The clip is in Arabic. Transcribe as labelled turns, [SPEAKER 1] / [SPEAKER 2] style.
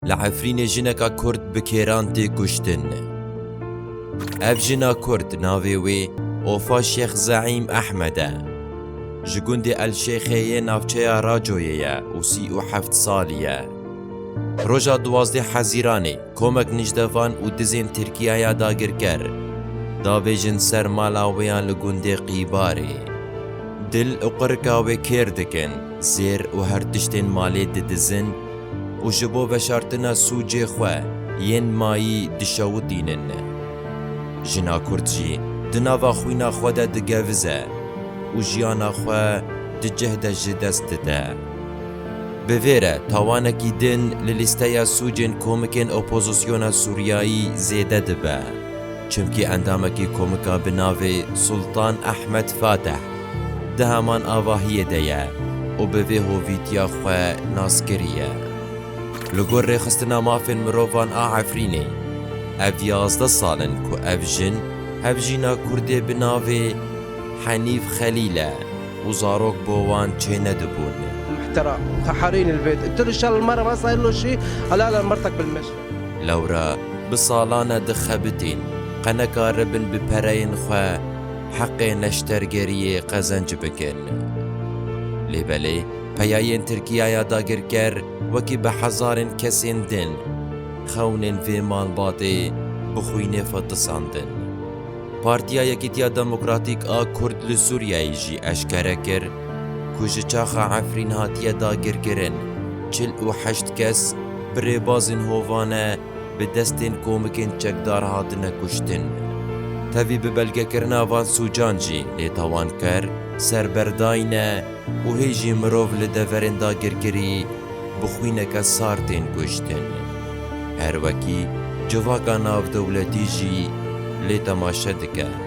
[SPEAKER 1] لعفرین جنکا کرد بکیران تی کشتن. اف جنا کرد ناوی وی اوفا شیخ زعیم احمده. جگوند الشیخه نافچه راجویه و 37 سالیه. روژا 12 حزیرانی کمک نجدوان و دزین ترکیه داگر کر. داویجن سر مالاویان لگوند قیباری. دل و قرکاوی کردکن زیر و هر تشتین مالی ددزن و جبو بشارتنا سوجه خواه ین مایی دشاو دینن. جنا کردجی دناوا خوینا خواه دا دگوزه و جیانا خواه دجهد جدست ده. بویره تاوانکی دن للیسته سوجن کومکن اپوزیسیون سوریایی زیده دبه. چمکی اندامکی کومکا بناوی سلطان احمد فاتح ده همان آواهی دیه و به هویتیا خواه ناسکریه. لگور ریخستنا مافین مروفان عفرینی اف 11 سالن که اف جینا کرده بناوی حنیف خلیله و زاروک بوان چه ندبون
[SPEAKER 2] محترق حارين البيت قلت له ان شاء الله المره ما صاير له شيء قال لا مرتك بالمشفى.
[SPEAKER 1] لورا بصالانه دخبتين قنكا ربن بپرين خوا حق نشترگري قزنج بكن لبلي پياين تركيا داگر كر وكي بحزارن كسين دن خونن في مال باطي بخوين فتصاندن. پارتیا یکیتیا دموکراتیک آ کرد لسوریایی جی اشکره کر کج چاخا عفرین هاتیه داگر کرن 48 کس بری بازن هووانه به دستین کومکین چکدار هاتنه کشتن. تاوی به بلگه کرنا وان سوجان جی لیتاوان کر سربرداینه و هیجی مروف لدورن داگر کری بخوینه که سارتین کشتن. هر وکی جواکا ناو دولتی جی لی تماشا دکه.